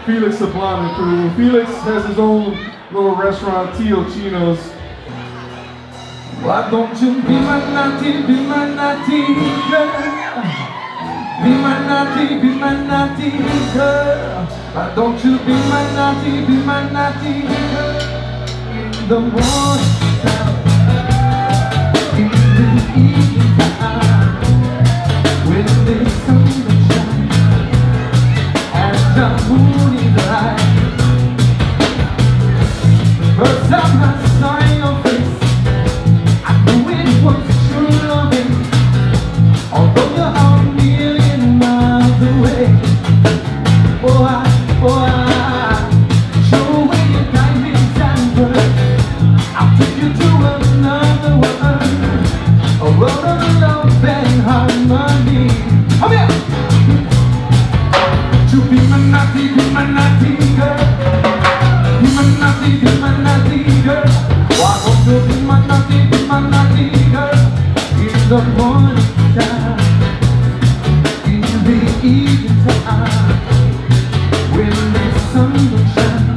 Felix Soplana crew. Felix has his own little restaurant, Tio Chino's. Why don't you be my naughty girl? Be my naughty girl. Why don't you be my naughty girl? In the morning time, in the evening time, when the sun shines and the moon is high. First time I saw your face, I knew it was true loving, although you're a million miles away. Oh, I show where you got me down. I'll take you to another world, a world of love and harmony. Come here! You be my naughty girl. Be my naughty girl. Why don't you be my naughty girl? In the morning time, in the evening time, when the sun will shine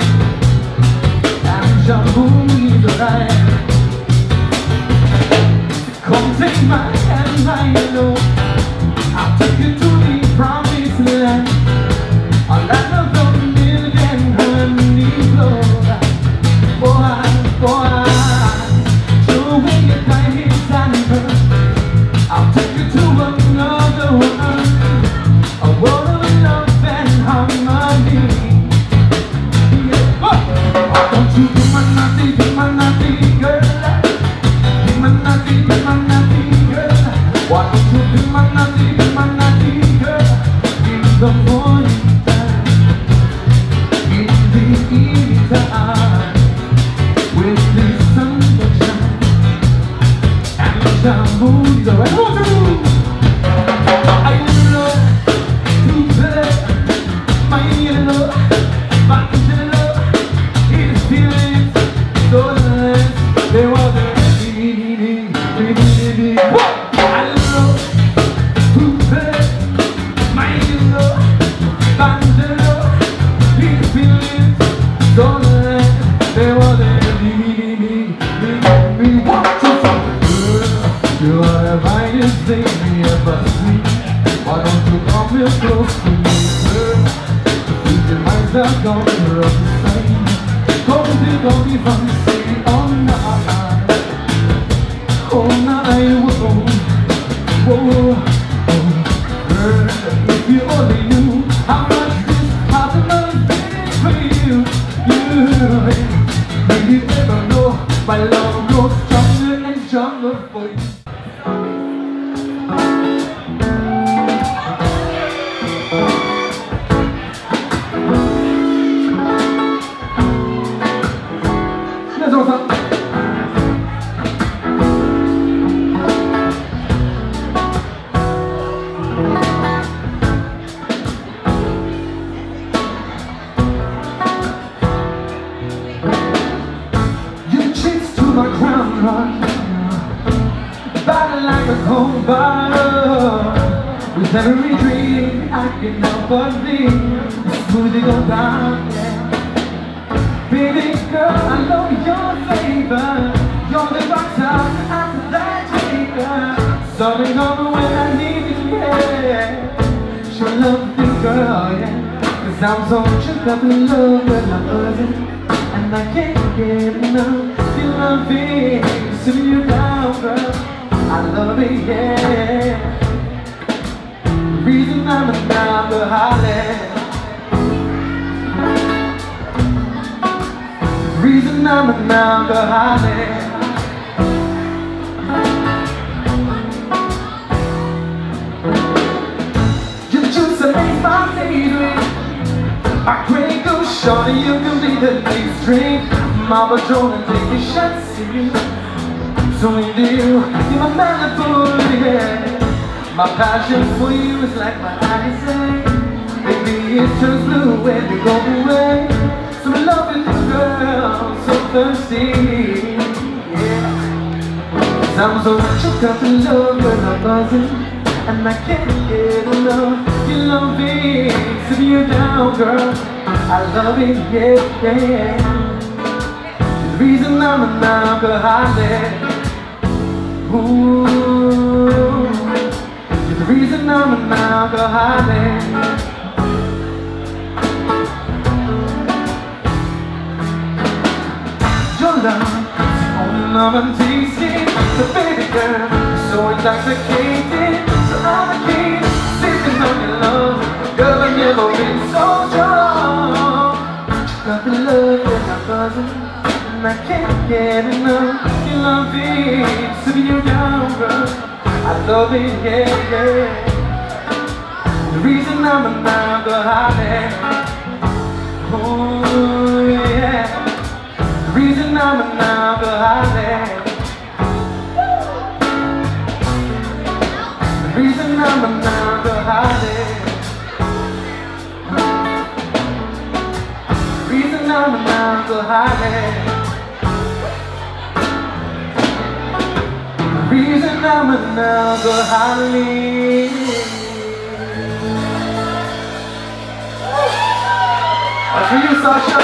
and your moon is right. Come take my hand, I know I'll take you to the promised land. A land of a million honey flows. Boy, show where your time is and I'll take you to another world, a world of love and harmony. Yeah. Why don't you be my naughty girl? Be my naughty girl. Why don't you be my naughty girl? In the morning time, in the evening time, when the sun will shine and the moon is alright. I love to play my love, it is feeling so nice. There was a I love to play my love, it is feeling so nice. There was a you are the finest thing we ever seen. Why don't you come here close to me, girl? If your minds are gone, you're up the same. Don't be from the city all night. All night, whoa. Girl, if you only knew how much this possible is for you. Will you ever know my love grows stronger and stronger for you? Bottle like a cold bottle, with every dream I can help but be. Smoothie go down, yeah. Baby girl, I know your flavor. You're the doctor after that flavor. Something on when I need you, yeah. Sure love me, girl, yeah. Cause I'm so shook up in love when I'm buzzing, and I can't get enough. You love me, sitting you down, girl. I love it, yeah. The reason I'm an alcoholic, the reason I'm an alcoholic. Your juice makes my favorite. I drink a shot and you can be the next drink. My Patron and take a shot, see. So into you, you're my Malibu, yeah. My passion for you is like my eyesight. Baby, it turns blue when you go away. So I'm loving you, girl, so thirsty, yeah. 'Cause I'm so shook up in love when I'm buzzing, and I can't get enough. You love me, sit you down, girl. I love it, yeah, yeah. The reason I'm an alcoholic, ooh, you're the reason I'm an alcoholic. Your love is the only love I'm tasting. So baby girl, you're so intoxicated. So I'm a king, sipping on your love. Girl, I've never been so drunk. Got the love that I'm buzzing, and I can't get enough. You love me, sipping you down, girl. I love it, yeah, yeah. The reason I'm an alcoholic, oh yeah. The reason I'm an alcoholic, the reason I'm an alcoholic, the reason I'm an alcoholic, the reason I'm an alcoholic. That's for you, Sasha.